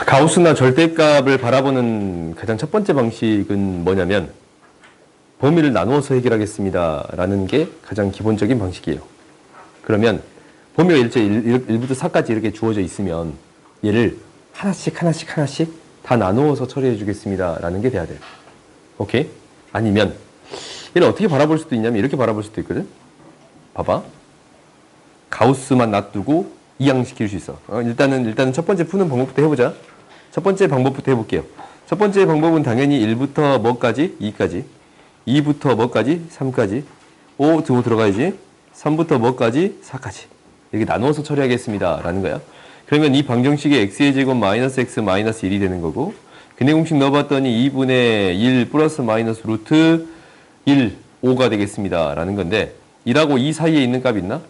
가우스나 절대값을 바라보는 가장 첫 번째 방식은 뭐냐면 범위를 나누어서 해결하겠습니다 라는 게 가장 기본적인 방식이에요. 그러면 범위가 일제 1부터 4까지 이렇게 주어져 있으면 얘를 하나씩 다 나누어서 처리해 주겠습니다 라는 게 돼야 돼요. 오케이? 아니면 얘를 어떻게 바라볼 수도 있냐면 이렇게 바라볼 수도 있거든. 봐봐. 가우스만 놔두고 이항시킬 수 있어. 일단은 첫 번째 푸는 방법부터 해보자. 첫 번째 방법부터 해볼게요. 첫 번째 방법은 당연히 1부터 뭐까지? 2까지. 2부터 뭐까지? 3까지. 5 두고 들어가야지. 3부터 뭐까지? 4까지. 이렇게 나누어서 처리하겠습니다 라는 거야. 그러면 이 방정식의 x의 제곱 마이너스 x 마이너스 1이 되는 거고, 근해 공식 넣어봤더니 2분의 1 플러스 마이너스 루트 1, 5가 되겠습니다 라는 건데, 1하고 2 사이에 있는 값 있나?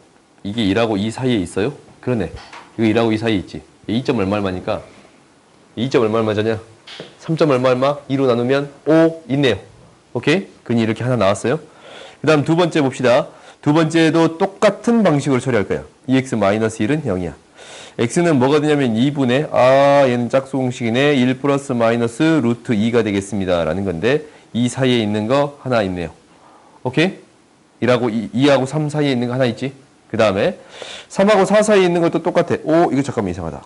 이게 1하고 2 사이에 있어요? 그러네. 이거 1하고 2 사이에 있지. 2점 얼마니까 2점 얼마잖냐? 3점 얼마? 2로 나누면 5 있네요. 오케이? 그니 이렇게 하나 나왔어요. 그 다음 두 번째 봅시다. 두 번째도 똑같은 방식으로 처리할 거야. 2x-1은 0이야. x는 뭐가 되냐면 2분의 얘는 짝수 공식이네. 1 플러스 마이너스 루트 2가 되겠습니다 라는 건데, 2 사이에 있는 거 하나 있네요. 오케이? 2하고 3 사이에 있는 거 하나 있지? 그 다음에 3하고 4 사이에 있는 것도 똑같아. 이거 잠깐만 이상하다.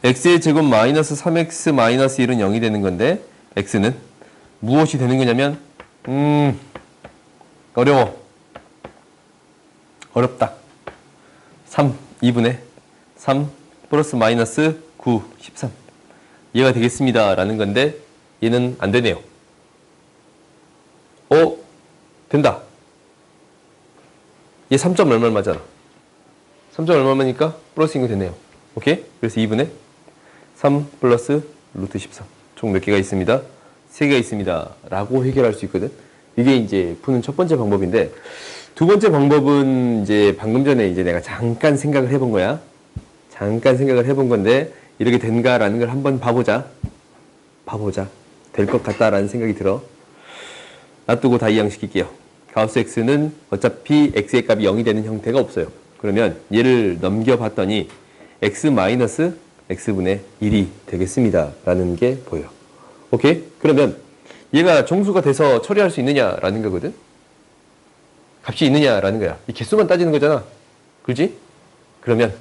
x의 제곱 마이너스 3x 마이너스 1은 0이 되는 건데, x는 무엇이 되는 거냐면 어렵다. 2분의 3 플러스 마이너스 9, 13 얘가 되겠습니다 라는 건데, 얘는 안 되네요. 된다. 얘 3점 얼마잖아. 3점 얼마니까 플러스인 거 되네요. 오케이? 그래서 2분의 3 플러스 루트 13. 총 몇 개가 있습니다? 3개가 있습니다. 라고 해결할 수 있거든. 이게 이제 푸는 첫 번째 방법인데, 두 번째 방법은 이제 방금 전에 이제 내가 잠깐 생각을 해본 거야. 잠깐 생각을 해본 건데, 이렇게 된가라는 걸 한번 봐보자. 될 것 같다라는 생각이 들어. 놔두고 다 이항시킬게요. 가우스 x는 어차피 x의 값이 0이 되는 형태가 없어요. 그러면 얘를 넘겨봤더니 x 마이너스 x분의 1이 되겠습니다 라는 게 보여. 오케이? 그러면 얘가 정수가 돼서 처리할 수 있느냐라는 거거든. 값이 있느냐라는 거야. 이 개수만 따지는 거잖아. 그렇지? 그러면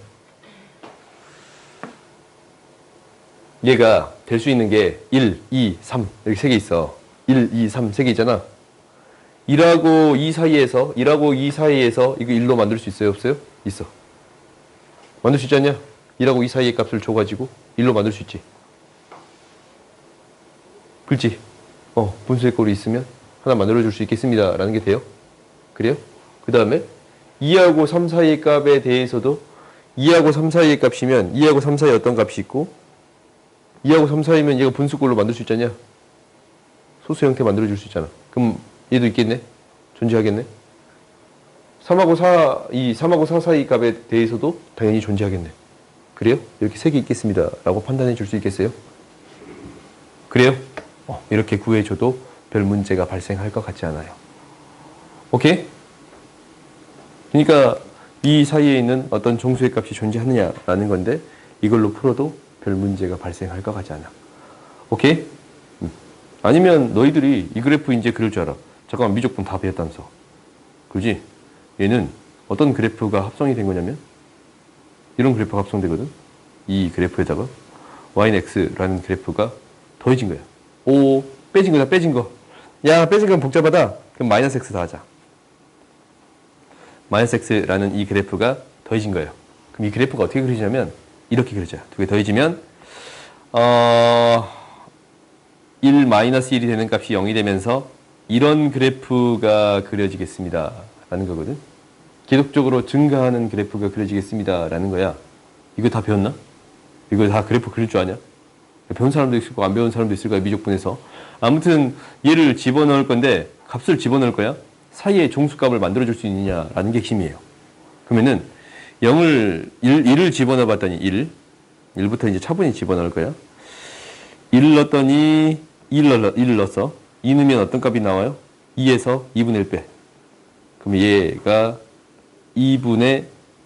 얘가 될 수 있는 게 1, 2, 3 이렇게 3개 있어. 1, 2, 3 3개 있잖아. 1하고 2 사이에서 이거 1로 만들 수 있어요? 없어요? 있어. 만들 수 있지 않냐? 1하고 2 사이의 값을 줘가지고 1로 만들 수 있지. 그렇지? 분수의 꼴이 있으면 하나 만들어줄 수 있겠습니다 라는 게 돼요. 그래요? 그 다음에 2하고 3 사이의 값에 대해서도 2하고 3 사이의 값이면 2하고 3 사이에 어떤 값이 있고, 2하고 3 사이면 얘가 분수꼴로 만들 수 있잖냐? 소수 형태 만들어줄 수 있잖아. 그럼 얘도 있겠네? 존재하겠네? 3하고 4 사이 값에 대해서도 당연히 존재하겠네. 그래요? 이렇게 3개 있겠습니다 라고 판단해 줄 수 있겠어요? 그래요? 이렇게 구해줘도 별 문제가 발생할 것 같지 않아요. 오케이? 그러니까 이 사이에 있는 어떤 정수의 값이 존재하느냐라는 건데, 이걸로 풀어도 별 문제가 발생할 것 같지 않아. 오케이? 아니면 너희들이 이 그래프 이제 그릴 줄 알아. 잠깐만, 미적분 다 배웠다면서. 그지? 얘는 어떤 그래프가 합성이 된 거냐면, 이런 그래프가 합성되거든? 이 그래프에다가 y는 x라는 그래프가 더해진 거야. 빼진 거다, 빼진 거. 야, 빼진 건 복잡하다. 그럼 마이너스 x 더하자. 마이너스 x라는 이 그래프가 더해진 거예요. 그럼 이 그래프가 어떻게 그려지냐면, 이렇게 그려져요. 두 개 더해지면, 1 마이너스 1이 되는 값이 0이 되면서 이런 그래프가 그려지겠습니다 라는 거거든. 계속적으로 증가하는 그래프가 그려지겠습니다 라는 거야. 이거 다 배웠나? 이거 다 그래프 그릴 줄 아냐? 배운 사람도 있을 거고 안 배운 사람도 있을 거야, 미적분에서. 아무튼 얘를 집어넣을 건데, 값을 집어넣을 거야. 사이에 종수값을 만들어줄 수 있느냐라는 게 핵심이에요. 그러면은 1을 집어넣어 봤더니 1부터 이제 차분히 집어넣을 거야. 1을 넣었더니 1을 넣었어. 2 넣으면 어떤 값이 나와요? 2에서 2분의 1 빼. 그럼 얘가 2분의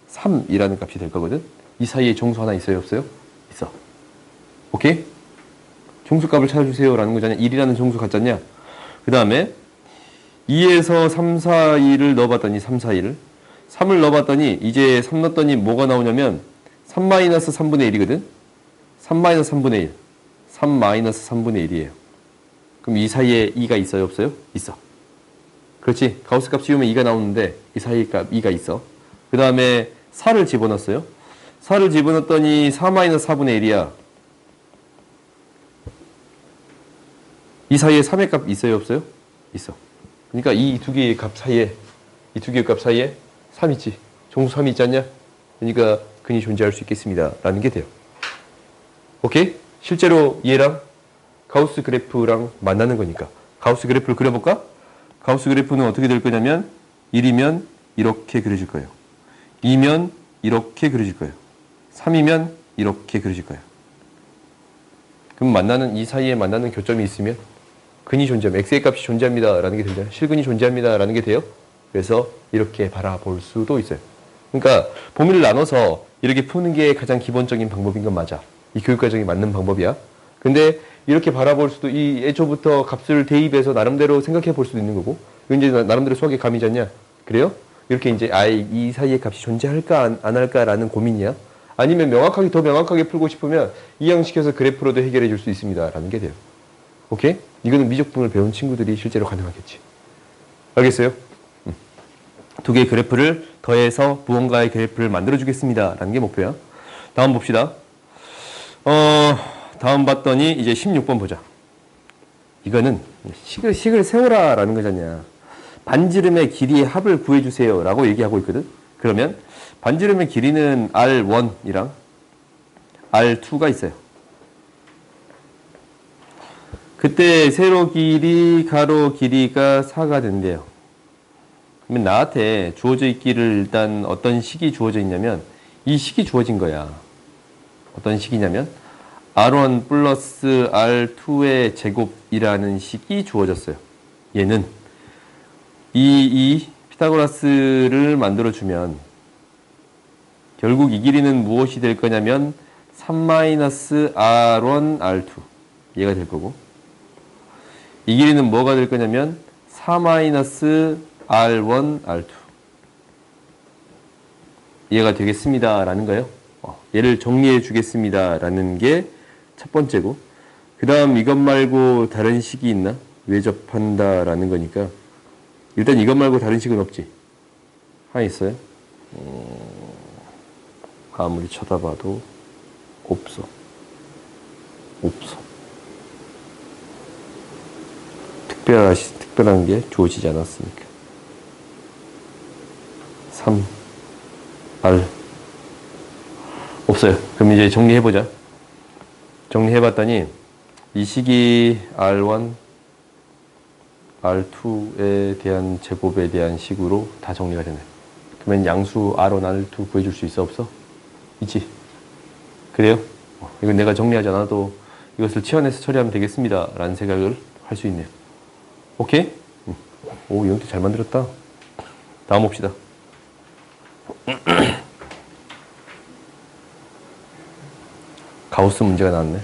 3이라는 값이 될 거거든. 이 사이에 정수 하나 있어요, 없어요? 있어. 오케이? 종수값을 찾아주세요 라는 거잖아. 1이라는 종수 같잖냐. 그 다음에 2에서 3, 4, 2를 넣어봤더니 3, 4, 2를 3을 넣어봤더니 이제 3 넣었더니 뭐가 나오냐면 3-3분의 1이거든. 3-3분의 1 3-3분의 1이에요. 그럼 이 사이에 2가 있어요? 없어요? 있어. 그렇지. 가우스 값 씌우면 2가 나오는데 이 사이에 2가 있어. 그 다음에 4를 집어넣었어요. 4를 집어넣었더니 4-4분의 1이야. 이 사이에 3의 값 있어요? 없어요? 있어. 그러니까 이 두 개의 값 사이에 3 있지. 종수 3이 있지 않냐? 그러니까 근이 존재할 수 있겠습니다 라는 게 돼요. 오케이? 실제로 얘랑 가우스 그래프랑 만나는 거니까 가우스 그래프를 그려볼까? 가우스 그래프는 어떻게 될 거냐면 1이면 이렇게 그려질 거예요. 2면 이렇게 그려질 거예요. 3이면 이렇게 그려질 거예요. 그럼 이 사이에 만나는 교점이 있으면 근이 존재하면 x의 값이 존재합니다 라는 게 되잖아요. 실근이 존재합니다 라는 게 돼요. 그래서 이렇게 바라볼 수도 있어요. 그러니까 범위를 나눠서 이렇게 푸는 게 가장 기본적인 방법인 건 맞아. 이 교육과정이 맞는 방법이야. 근데 이렇게 바라볼 수도 이 애초부터 값을 대입해서 나름대로 생각해 볼 수도 있는 거고 이건 이제 나름대로 수학의 감이잖냐. 그래요? 이렇게 이제 이 사이에 값이 존재할까 안 할까라는 고민이야. 아니면 더 명확하게 풀고 싶으면 이항시켜서 그래프로도 해결해 줄 수 있습니다 라는 게 돼요. 오케이? 이거는 미적분을 배운 친구들이 실제로 가능하겠지. 알겠어요? 두 개의 그래프를 더해서 무언가의 그래프를 만들어 주겠습니다 라는 게 목표야. 다음 봅시다. 다음 봤더니 이제 16번 보자. 이거는 식을 세워라 라는 거잖냐. 반지름의 길이의 합을 구해주세요 라고 얘기하고 있거든. 그러면 반지름의 길이는 R1이랑 R2가 있어요. 그때 세로 길이, 가로 길이가 4가 된대요. 그러면 나한테 주어져 있기를 일단 어떤 식이 주어져 있냐면 이 식이 주어진 거야. 어떤 식이냐면 R1 플러스 R2의 제곱이라는 식이 주어졌어요. 얘는 이 피타고라스를 만들어주면 결국 이 길이는 무엇이 될 거냐면 3-R1 R2 얘가 될 거고 이 길이는 뭐가 될 거냐면 4-R1 R2 얘가 되겠습니다 라는 거예요. 얘를 정리해 주겠습니다 라는 게 첫 번째고 그 다음 이것 말고 다른 식이 있나? 외접한다 라는 거니까 일단 이것 말고 다른 식은 없지. 하나 있어요? 아무리 쳐다봐도 없어. 특별한 게 주어지지 않았으니까. 3R 없어요. 그럼 이제 정리해보자. 정리해봤더니 이 식이 R1, R2에 대한 제곱에 대한 식으로 다 정리가 되네. 그러면 양수 R1, R2 구해줄 수 있어? 없어? 있지? 그래요? 이건 내가 정리하지 않아도 이것을 치환해서 처리하면 되겠습니다 라는 생각을 할 수 있네요. 오케이? 오, 이형태 잘 만들었다. 다음 봅시다. 가우스 문제가 나왔네.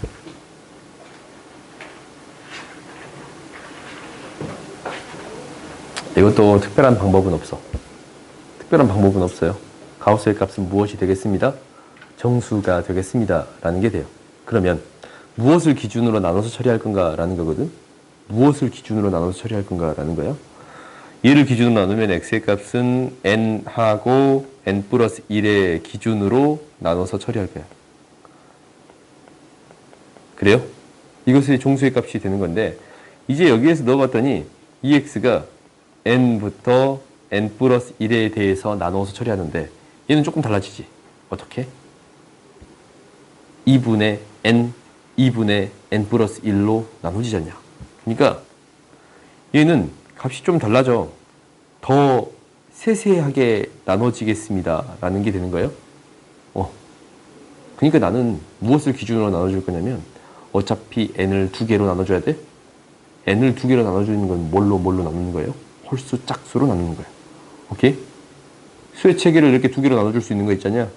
이것도 특별한 방법은 없어. 특별한 방법은 없어요. 가우스의 값은 무엇이 되겠습니다? 정수가 되겠습니다 라는 게 돼요. 그러면 무엇을 기준으로 나눠서 처리할 건가 라는 거거든. 무엇을 기준으로 나눠서 처리할 건가 라는 거야. 얘를 기준으로 나누면 x의 값은 n하고 n 플러스 1의 기준으로 나눠서 처리할 거야. 그래요? 이것이 종수의 값이 되는 건데 이제 여기에서 넣어봤더니 이 x가 n부터 n 플러스 1에 대해서 나눠서 처리하는데 얘는 조금 달라지지. 어떻게? 2분의 n 플러스 1로 나눠지지 않냐. 그러니까 얘는 값이 좀 달라져. 더 세세하게 나눠지겠습니다 라는 게 되는 거예요. 그러니까 나는 무엇을 기준으로 나눠줄 거냐면 어차피 n을 2개로 나눠줘야 돼. n을 2개로 나눠주는 건 뭘로 나누는 거예요? 홀수 짝수로 나누는 거예요. 오케이? 수의 체계를 이렇게 2개로 나눠줄 수 있는 거 있잖냐.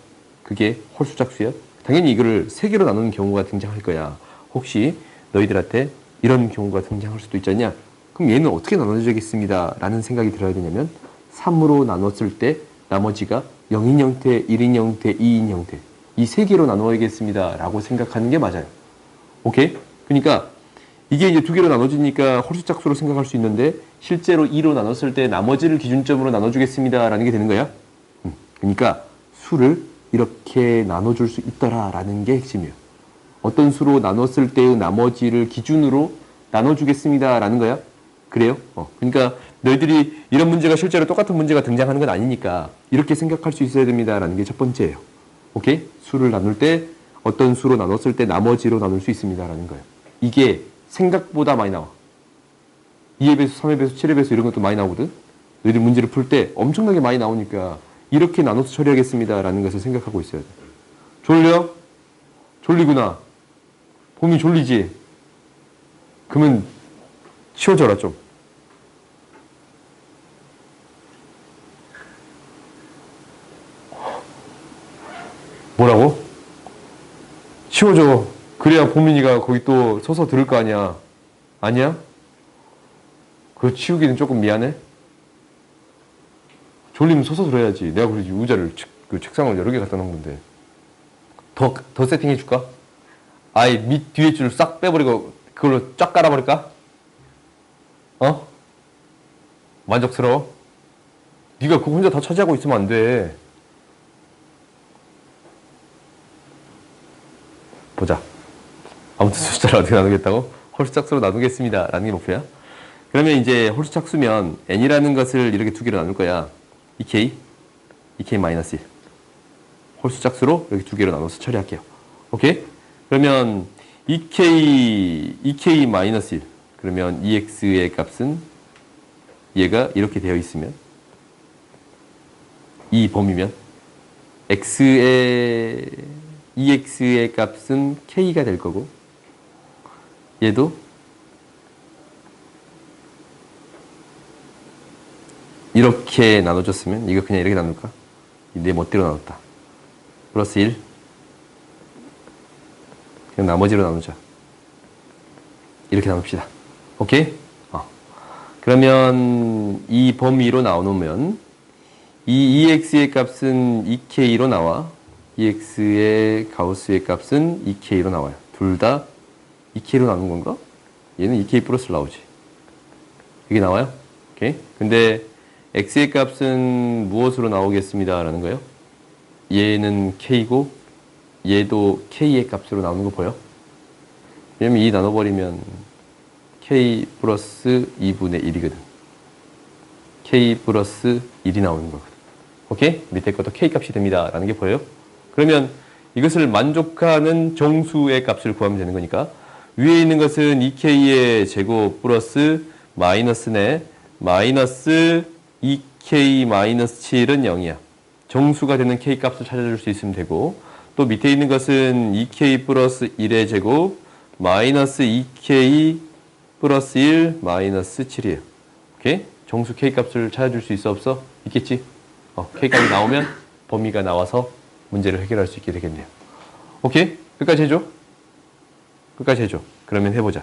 그게 홀수 짝수야. 당연히 이거를 3개로 나누는 경우가 등장할 거야. 혹시 너희들한테 이런 경우가 등장할 수도 있잖냐? 그럼 얘는 어떻게 나눠져야겠습니다 라는 생각이 들어야 되냐면 3으로 나눴을 때 나머지가 0인 형태, 1인 형태, 2인 형태 이 3개로 나눠야겠습니다 라고 생각하는 게 맞아요. 오케이? 그러니까 이게 이제 2개로 나눠지니까 홀수짝수로 생각할 수 있는데 실제로 2로 나눴을 때 나머지를 기준점으로 나눠주겠습니다 라는 게 되는 거야. 그러니까 수를 이렇게 나눠줄 수 있더라 라는 게 핵심이에요. 어떤 수로 나눴을 때의 나머지를 기준으로 나눠주겠습니다 라는 거야. 그래요? 그러니까 너희들이 이런 문제가 실제로 똑같은 문제가 등장하는 건 아니니까 이렇게 생각할 수 있어야 됩니다 라는 게 첫 번째예요. 오케이? 수를 나눌 때 어떤 수로 나눴을 때 나머지로 나눌 수 있습니다 라는 거예요. 이게 생각보다 많이 나와. 2의 배수, 3의 배수, 7의 배수 이런 것도 많이 나오거든. 너희들 문제를 풀 때 엄청나게 많이 나오니까 이렇게 나눠서 처리하겠습니다 라는 것을 생각하고 있어야 돼. 졸려? 졸리구나. 봄이 졸리지? 그러면 치워줘라 좀. 뭐라고? 치워줘. 그래야 보민이가 거기 또 서서 들을 거 아니야. 아니야? 그거 치우기는 조금 미안해? 졸리면 서서 들어야지. 내가 그러지 의자를 그 책상을 여러 개 갖다 놓은 건데. 더 세팅해 줄까? 아예 밑 뒤에 줄을 싹 빼버리고 그걸로 쫙 깔아버릴까? 어? 만족스러워? 네가 그거 혼자 다 차지하고 있으면 안 돼. 보자. 아무튼 숫자를 어떻게 나누겠다고? 홀수짝수로 나누겠습니다 라는 게 목표야. 그러면 이제 홀수짝수면 n이라는 것을 이렇게 2개로 나눌 거야. 2k, 2k-1 홀수짝수로 이렇게 2개로 나눠서 처리할게요. 오케이? 그러면 2k-1 그러면 2x의 값은 얘가 이렇게 되어 있으면 이 범위면 ex의 값은 k가 될 거고 얘도 이렇게 나눠줬으면 이거 그냥 이렇게 나눌까? 내 멋대로 나눴다. 플러스 1 그냥 나머지로 나누자. 이렇게 나눕시다. 오케이? 그러면 이 범위로 나누면 이 EX의 값은 2K로 나와. EX의 가우스의 값은 2K로 나와요. 둘 다 2K로 나눈 건가? 얘는 2K 플러스 나오지. 이게 나와요? 오케이? 근데 X의 값은 무엇으로 나오겠습니다 라는 거예요? 얘는 K고 얘도 K의 값으로 나오는 거 보여? 왜냐면 2 나눠버리면 K 플러스 2분의 1이거든. K 플러스 1이 나오는 거거든. 오케이? 밑에 것도 K 값이 됩니다 라는 게 보여요? 그러면 이것을 만족하는 정수의 값을 구하면 되는 거니까 위에 있는 것은 2K의 제곱 플러스 마이너스네 마이너스 2K-7은 0이야. 정수가 되는 K 값을 찾아줄 수 있으면 되고 또 밑에 있는 것은 2K 플러스 1의 제곱 마이너스 2K 플러스 1 마이너스 7이에요. 오케이? 정수 K 값을 찾아줄 수 있어 없어? 있겠지? K 값이 나오면 범위가 나와서 문제를 해결할 수 있게 되겠네요. 오케이? 끝까지 해줘. 끝까지 해줘. 그러면 해보자.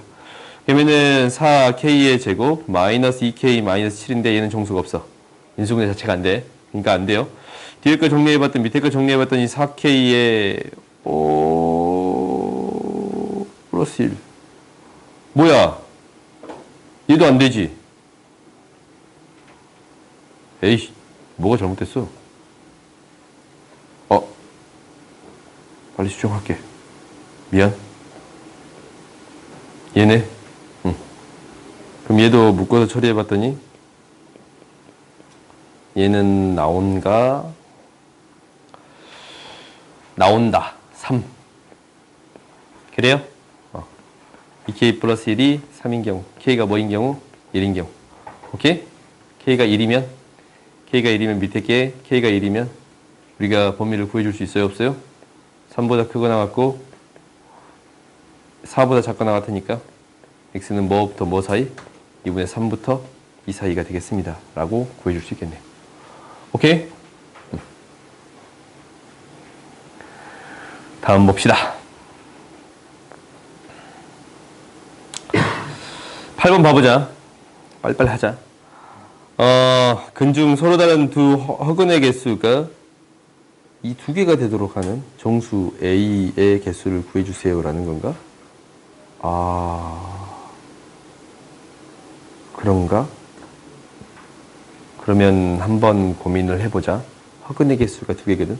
그러면은 4K의 제곱 마이너스 2K 마이너스 7인데 얘는 정수가 없어. 인수분해 자체가 안 돼. 그러니까 안 돼요. 뒤에 거 정리해봤더니 밑에 거 정리해봤더니 4K의 플러스 1 뭐야? 얘도 안 되지. 에이씨 뭐가 잘못됐어? 빨리 수정할게. 미안. 얘네. 응. 그럼 얘도 묶어서 처리해봤더니 얘는 나온다. 3. 그래요? 2K 플러스 1이 3인 경우 K가 뭐인 경우? 1인 경우. 오케이? K가 1이면 밑에 게 K가 1이면 우리가 범위를 구해줄 수 있어요? 없어요? 3보다 크거나 같고 4보다 작거나 같으니까 x는 뭐부터 뭐 사이? 2분의 3부터 2 사이가 되겠습니다 라고 구해줄 수 있겠네요. 오케이? 다음 봅시다. 8번 봐보자. 빨리빨리 하자. 근중 서로 다른 두 허근의 개수가 이 두 개가 되도록 하는 정수 A의 개수를 구해주세요라는 건가? 그런가? 그러면 한번 고민을 해보자. 허근의 개수가 두 개거든.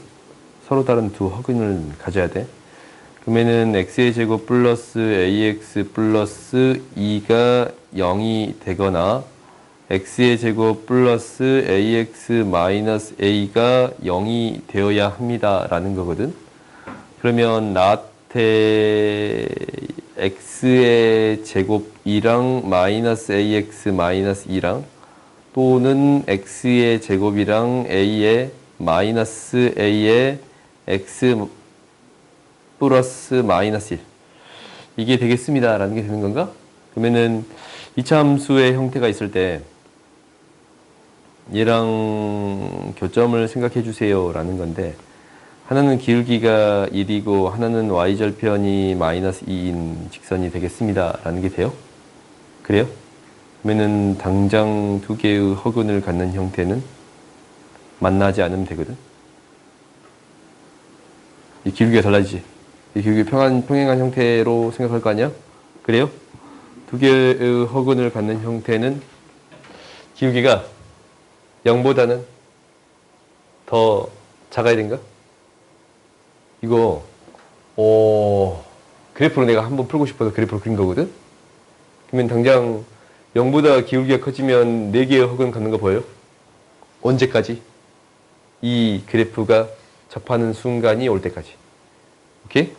서로 다른 두 허근을 가져야 돼. 그러면은 x의 제곱 플러스 ax 플러스 2가 0이 되거나 x의 제곱 플러스 ax 마이너스 a가 0이 되어야 합니다 라는 거거든. 그러면 나한테 x의 제곱이랑 마이너스 ax 마이너스 2랑 또는 x의 제곱이랑 a의 마이너스 a의 x 플러스 마이너스 1 이게 되겠습니다 라는 게 되는 건가? 그러면은 이차 함수의 형태가 있을 때 얘랑 교점을 생각해 주세요 라는 건데, 하나는 기울기가 1이고 하나는 y절편이 마이너스 2인 직선이 되겠습니다 라는 게 돼요? 그래요? 그러면은 당장 두 개의 허근을 갖는 형태는 만나지 않으면 되거든. 이 기울기가 달라지지. 이 기울기 평행한 형태로 생각할 거 아니야? 그래요? 두 개의 허근을 갖는 형태는 기울기가 0보다는 더 작아야 된가? 이거 그래프로 내가 한번 풀고 싶어서 그래프로 그린 거거든? 그러면 당장 0보다 기울기가 커지면 4개의 허근 갖는 거 보여요? 언제까지? 이 그래프가 접하는 순간이 올 때까지. 오케이?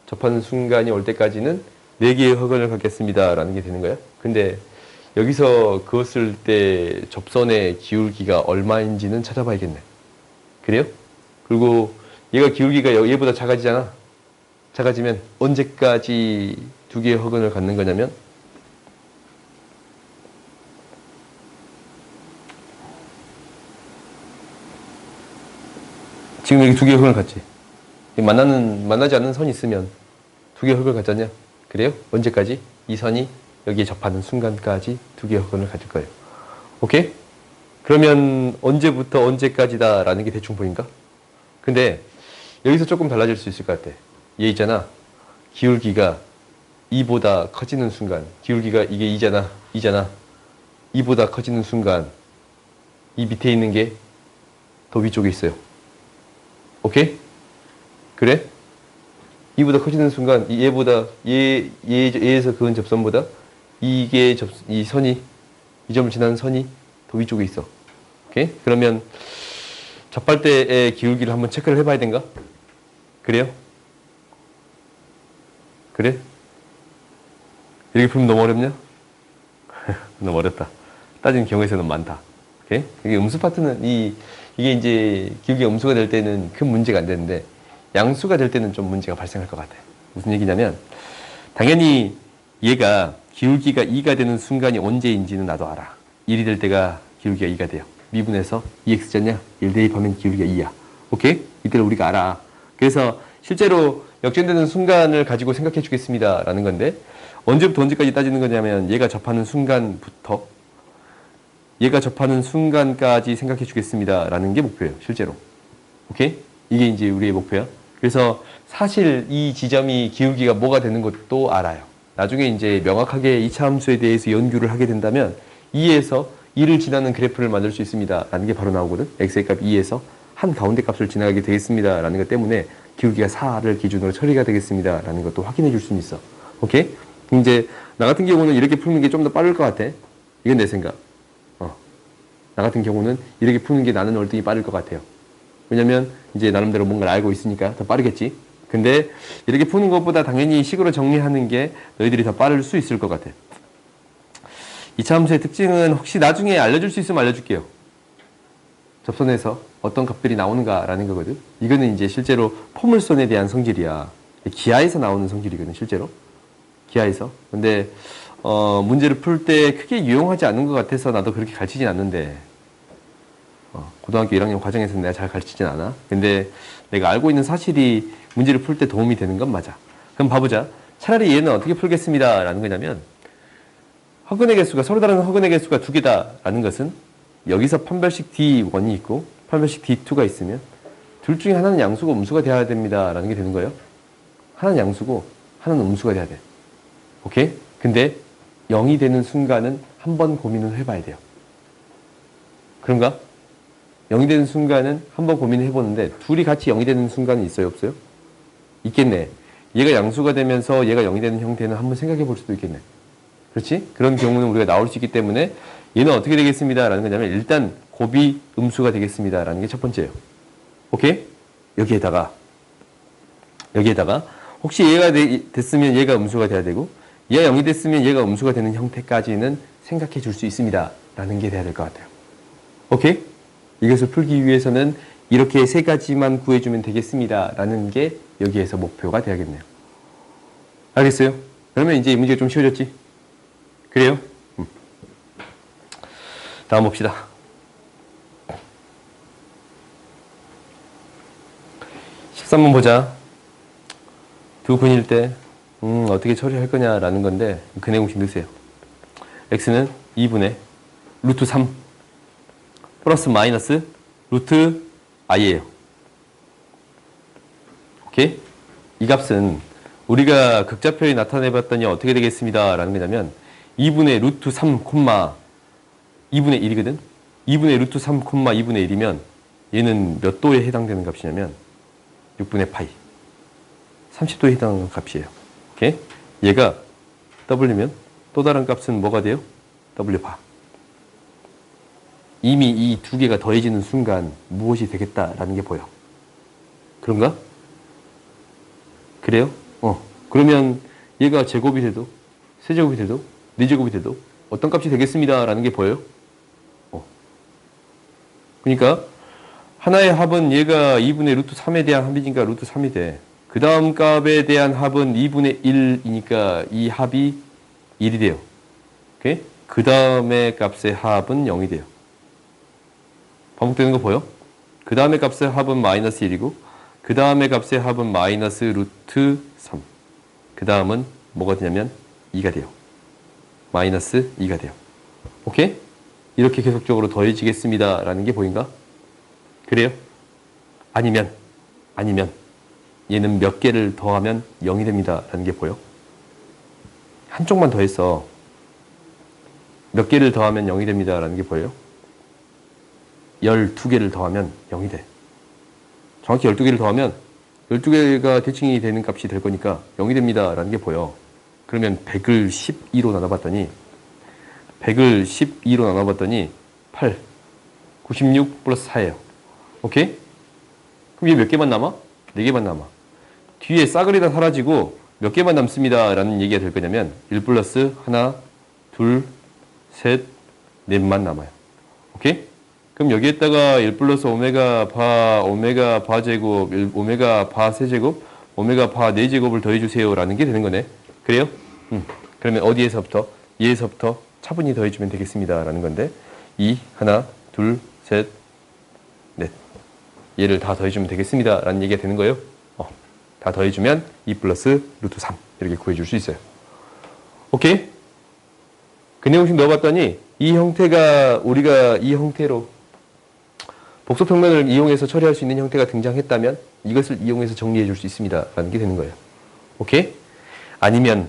접하는 순간이 올 때까지는 4개의 허근을 갖겠습니다 라는 게 되는 거야. 근데 여기서 그었을 때 접선의 기울기가 얼마인지는 찾아봐야겠네. 그래요? 그리고 얘가 기울기가 얘보다 작아지잖아. 작아지면 언제까지 2개의 허근을 갖는 거냐면 지금 여기 2개의 흙을 갖지. 만나지 않는 선이 있으면 2개의 흙을 갖잖냐? 그래요? 언제까지? 이 선이 여기에 접하는 순간까지 2개의 흙을 가질 거예요. 오케이? 그러면 언제부터 언제까지다 라는 게 대충 보인가? 근데 여기서 조금 달라질 수 있을 것 같아. 얘 있잖아. 기울기가 2보다 커지는 순간, 기울기가 이게 2잖아. 2보다 커지는 순간 이 밑에 있는 게 더 위쪽에 있어요. 오케이? 그래? 2보다 커지는 순간 얘에서 그은 접선보다 이 선이, 이 점을 지나는 선이 더 위쪽에 있어. 오케이? 그러면 접할 때의 기울기를 한번 체크를 해봐야 된가? 그래요? 그래? 이렇게 풀면 너무 어렵냐? 너무 어렵다. 따지는 경우에서 너무 많다. 오케이? 이게 음수 파트는 이게 이제 기울기가 음수가 될 때는 큰 문제가 안 되는데 양수가 될 때는 좀 문제가 발생할 것 같아. 무슨 얘기냐면 당연히 얘가 기울기가 2가 되는 순간이 언제인지는 나도 알아. 1이 될 때가 기울기가 2가 돼요. 미분해서 2x잖냐? 1 대입하면 기울기가 2야. 오케이? 이때를 우리가 알아. 그래서 실제로 역전되는 순간을 가지고 생각해 주겠습니다 라는 건데, 언제부터 언제까지 따지는 거냐면 얘가 접하는 순간부터 얘가 접하는 순간까지 생각해 주겠습니다 라는 게 목표예요. 실제로. 오케이? 이게 이제 우리의 목표야. 그래서 사실 이 지점이 기울기가 뭐가 되는 것도 알아요. 나중에 이제 명확하게 2차 함수에 대해서 연구를 하게 된다면 2에서 2를 지나는 그래프를 만들 수 있습니다 라는 게 바로 나오거든. x의 값 2에서 한 가운데 값을 지나가게 되겠습니다 라는 것 때문에 기울기가 4를 기준으로 처리가 되겠습니다 라는 것도 확인해 줄 수는 있어. 오케이? 이제 나 같은 경우는 이렇게 푸는 게 좀 더 빠를 것 같아. 이건 내 생각. 나 같은 경우는 이렇게 푸는 게 나는 월등히 빠를 것 같아요. 왜냐면 이제 나름대로 뭔가를 알고 있으니까 더 빠르겠지. 근데 이렇게 푸는 것보다 당연히 식으로 정리하는 게 너희들이 더 빠를 수 있을 것 같아. 2차 함수의 특징은 혹시 나중에 알려줄 수 있으면 알려줄게요. 접선에서 어떤 값들이 나오는가라는 거거든. 이거는 이제 실제로 포물선에 대한 성질이야. 기하에서 나오는 성질이거든, 실제로. 기하에서. 근데 문제를 풀 때 크게 유용하지 않은 것 같아서 나도 그렇게 가르치진 않는데, 고등학교 1학년 과정에서는 내가 잘 가르치진 않아. 근데 내가 알고 있는 사실이 문제를 풀 때 도움이 되는 건 맞아. 그럼 봐보자. 차라리 얘는 어떻게 풀겠습니다. 라는 거냐면 허근의 개수가 서로 다른 허근의 개수가 두 개다 라는 것은 여기서 판별식 D1이 있고 판별식 D2가 있으면 둘 중에 하나는 양수고 음수가 돼야 됩니다. 라는 게 되는 거예요. 하나는 양수고 하나는 음수가 돼야 돼. 오케이? 근데 0이 되는 순간은 한번 고민을 해봐야 돼요. 그런가? 0이 되는 순간은 한번 고민을 해보는데 둘이 같이 0이 되는 순간은 있어요? 없어요? 있겠네. 얘가 양수가 되면서 얘가 0이 되는 형태는 한번 생각해 볼 수도 있겠네. 그렇지? 그런 경우는 우리가 나올 수 있기 때문에 얘는 어떻게 되겠습니다. 라는 거냐면 일단 곱이 음수가 되겠습니다. 라는 게 첫 번째예요. 오케이? 여기에다가 혹시 얘가 됐으면 얘가 음수가 돼야 되고 얘가 0이 됐으면 얘가 음수가 되는 형태까지는 생각해 줄 수 있습니다. 라는 게 돼야 될 것 같아요. 오케이? 이것을 풀기 위해서는 이렇게 세 가지만 구해주면 되겠습니다. 라는 게 여기에서 목표가 되야겠네요. 알겠어요? 그러면 이제 이 문제가 좀 쉬워졌지? 그래요? 다음 봅시다. 13번 보자. 두 근일 때 어떻게 처리할 거냐라는 건데 근의 공식 넣으세요. x는 2분의 루트 3 플러스 마이너스 루트 i예요. 오케이? 이 값은 우리가 극좌표에 나타내봤더니 어떻게 되겠습니다. 라는 거냐면 2분의 루트 3, 2분의 1이거든? 2분의 루트 3, 2분의 1이면 얘는 몇 도에 해당되는 값이냐면 6분의 파이 30도에 해당하는 값이에요. 오케이? 얘가 W면 또 다른 값은 뭐가 돼요? W바. 이미 이 두 개가 더해지는 순간 무엇이 되겠다라는 게 보여. 그런가? 그래요? 그러면 얘가 제곱이 돼도 세제곱이 돼도 네제곱이 돼도 어떤 값이 되겠습니다. 라는 게 보여요? 그러니까 하나의 합은 얘가 2분의 루트 3에 대한 합이니까 루트 3이 돼. 그 다음 값에 대한 합은 2분의 1이니까 이 합이 1이 돼요. 오케이? 그 다음에 값의 합은 0이 돼요. 반복되는 거 보여? 그 다음에 값의 합은 마이너스 1이고 그 다음에 값의 합은 마이너스 루트 3. 그 다음은 뭐가 되냐면 2가 돼요. 마이너스 2가 돼요. 오케이? 이렇게 계속적으로 더해지겠습니다. 라는 게 보인가? 그래요? 아니면 얘는 몇 개를 더하면 0이 됩니다. 라는 게 보여? 한쪽만 더했어. 몇 개를 더하면 0이 됩니다. 라는 게 보여요? 12개를 더하면 0이 돼. 정확히 12개를 더하면 12개가 대칭이 되는 값이 될 거니까 0이 됩니다. 라는 게 보여. 그러면 100을 12로 나눠봤더니 8, 96 플러스 4예요. 오케이? 그럼 얘 몇 개만 남아? 4개만 남아. 뒤에 싸그리 다 사라지고 몇 개만 남습니다. 라는 얘기가 될 거냐면 1 플러스 하나, 둘, 셋, 넷만 남아요. 오케이? 그럼 여기에다가 1 플러스 오메가 바 제곱, 오메가 바 세제곱, 오메가 바 4제곱을 더해주세요. 라는 게 되는 거네. 그래요? 그러면 어디에서부터? 얘에서부터 차분히 더해주면 되겠습니다. 라는 건데 2, 하나, 둘, 셋, 넷. 얘를 다 더해주면 되겠습니다. 라는 얘기가 되는 거예요. 다 더해주면 2 플러스 루트 3 이렇게 구해줄 수 있어요. 오케이? 근의 공식 넣어봤더니 이 형태가 우리가 이 형태로 복소평면을 이용해서 처리할 수 있는 형태가 등장했다면 이것을 이용해서 정리해 줄 수 있습니다. 라는 게 되는 거예요. 오케이? 아니면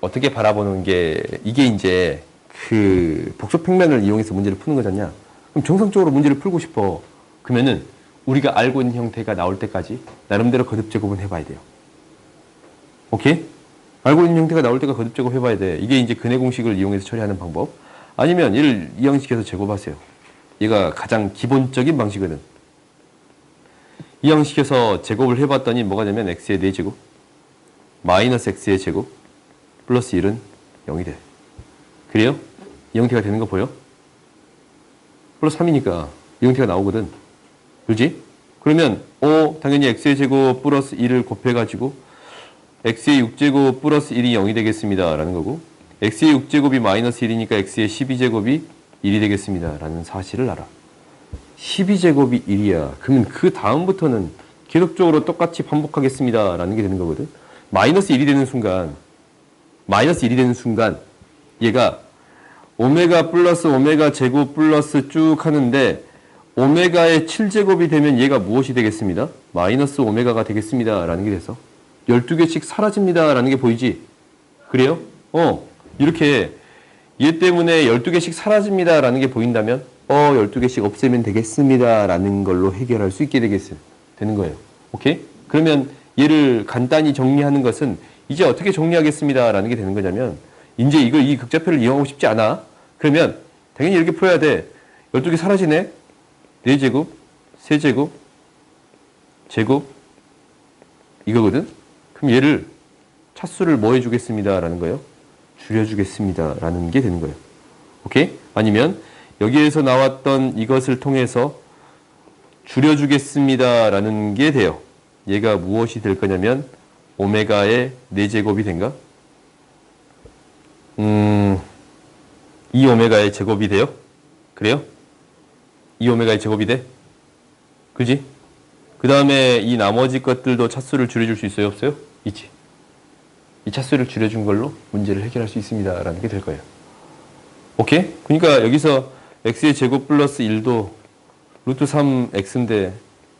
어떻게 바라보는 게 이게 이제 그 복소평면을 이용해서 문제를 푸는 거잖냐. 그럼 정상적으로 문제를 풀고 싶어. 그러면은 우리가 알고 있는 형태가 나올 때까지 나름대로 거듭 제곱은 해봐야 돼요. 오케이? 알고 있는 형태가 나올 때가 거듭 제곱 해봐야 돼. 이게 이제 근의 공식을 이용해서 처리하는 방법. 아니면 얘를 이항시켜서 제곱하세요. 얘가 가장 기본적인 방식이거든. 이항시켜서 제곱을 해봤더니 뭐가 되면 x의 4제곱 마이너스 x의 제곱 플러스 1은 0이 돼. 그래요? 이 형태가 되는 거 보여? 플러스 3이니까 이 형태가 나오거든. 그렇지? 그러면 당연히 x의 제곱 플러스 1을 곱해가지고 x의 6제곱 플러스 1이 0이 되겠습니다. 라는 거고 x의 6제곱이 마이너스 1이니까 x의 12제곱이 1이 되겠습니다. 라는 사실을 알아. 12제곱이 1이야. 그러면 그 다음부터는 계속적으로 똑같이 반복하겠습니다. 라는 게 되는 거거든. 마이너스 1이 되는 순간, 얘가 오메가 플러스 오메가 제곱 플러스 쭉 하는데, 오메가의 7제곱이 되면 얘가 무엇이 되겠습니다? 마이너스 오메가가 되겠습니다. 라는 게 돼서 12개씩 사라집니다. 라는 게 보이지? 그래요? 이렇게 얘 때문에 12개씩 사라집니다. 라는 게 보인다면 12개씩 없애면 되겠습니다. 라는 걸로 해결할 수 있게 되는 거예요. 오케이? 그러면 얘를 간단히 정리하는 것은 이제 어떻게 정리하겠습니다. 라는 게 되는 거냐면 이제 이 극좌표를 이용하고 싶지 않아. 그러면 당연히 이렇게 풀어야 돼. 12개 사라지네. 4제곱, 3제곱, 제곱 이거거든? 그럼 얘를 차수를 뭐 해주겠습니다. 라는 거예요. 줄여주겠습니다. 라는 게 되는 거예요. 오케이? 아니면 여기에서 나왔던 이것을 통해서 줄여주겠습니다. 라는 게 돼요. 얘가 무엇이 될 거냐면 오메가의 4제곱이 된가? 2오메가의 제곱이 돼요? 그래요? 2오메가의 제곱이 돼? 그지? 그 다음에 이 나머지 것들도 차수를 줄여줄 수 있어요? 없어요? 있지. 이 차수를 줄여준 걸로 문제를 해결할 수 있습니다. 라는 게 될 거예요. 오케이? 그러니까 여기서 x의 제곱 플러스 1도 루트 3x인데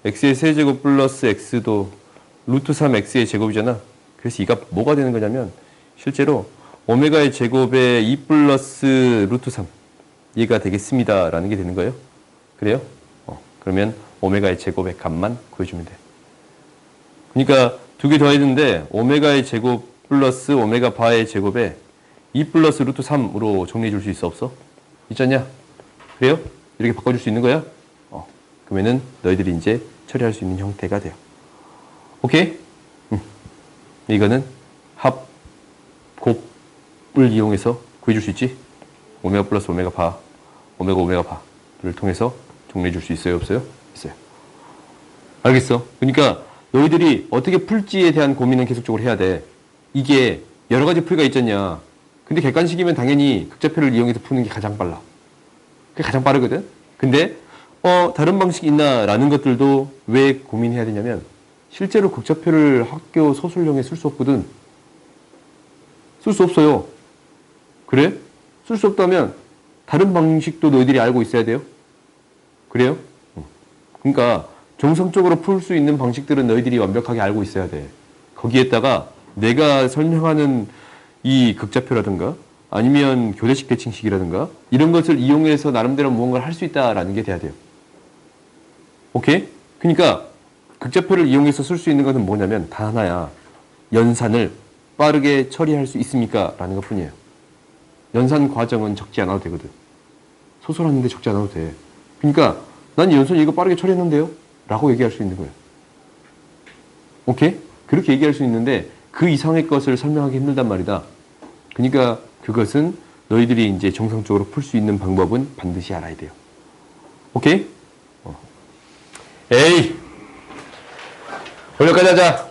x의 세제곱 플러스 x도 루트 3x의 제곱이잖아. 그래서 이가 뭐가 되는 거냐면 실제로 오메가의 제곱에 2 플러스 루트 3 얘가 되겠습니다. 라는 게 되는 거예요. 그래요? 그러면 오메가의 제곱의 값만 구해주면 돼. 그러니까 두 개 더했는데 오메가의 제곱 플러스 오메가 바의 제곱에 2 플러스 루트 3으로 정리해 줄 수 있어 없어? 있잖냐? 그래요? 이렇게 바꿔줄 수 있는 거야? 그러면은 너희들이 이제 처리할 수 있는 형태가 돼요. 오케이? 이거는 합, 곱을 이용해서 구해줄 수 있지? 오메가 플러스 오메가 바, 오메가 바를 통해서 정리해 줄 수 있어요? 없어요? 있어요. 알겠어? 그러니까 너희들이 어떻게 풀지에 대한 고민은 계속적으로 해야 돼. 이게 여러 가지 풀이가 있잖냐. 근데 객관식이면 당연히 극좌표를 이용해서 푸는 게 가장 빨라. 그게 가장 빠르거든? 근데 다른 방식이 있나 라는 것들도 왜 고민해야 되냐면 실제로 극좌표를 학교 서술형에 쓸 수 없거든. 쓸 수 없어요. 그래? 쓸 수 없다면 다른 방식도 너희들이 알고 있어야 돼요. 그래요? 그러니까 정성적으로 풀 수 있는 방식들은 너희들이 완벽하게 알고 있어야 돼. 거기에다가 내가 설명하는 이 극좌표라든가 아니면 교대식 대칭식이라든가 이런 것을 이용해서 나름대로 무언가를 할 수 있다라는 게 돼야 돼요. 오케이? 그러니까 극좌표를 이용해서 쓸 수 있는 것은 뭐냐면 단 하나야. 연산을 빠르게 처리할 수 있습니까? 라는 것 뿐이에요. 연산 과정은 적지 않아도 되거든. 소설하는데 적지 않아도 돼. 그러니까 난 연산 이거 빠르게 처리했는데요? 라고 얘기할 수 있는 거예요. 오케이? 그렇게 얘기할 수 있는데 그 이상의 것을 설명하기 힘들단 말이다. 그러니까 그것은 너희들이 이제 정상적으로 풀 수 있는 방법은 반드시 알아야 돼요. 오케이? 에이! 오늘까지 하자.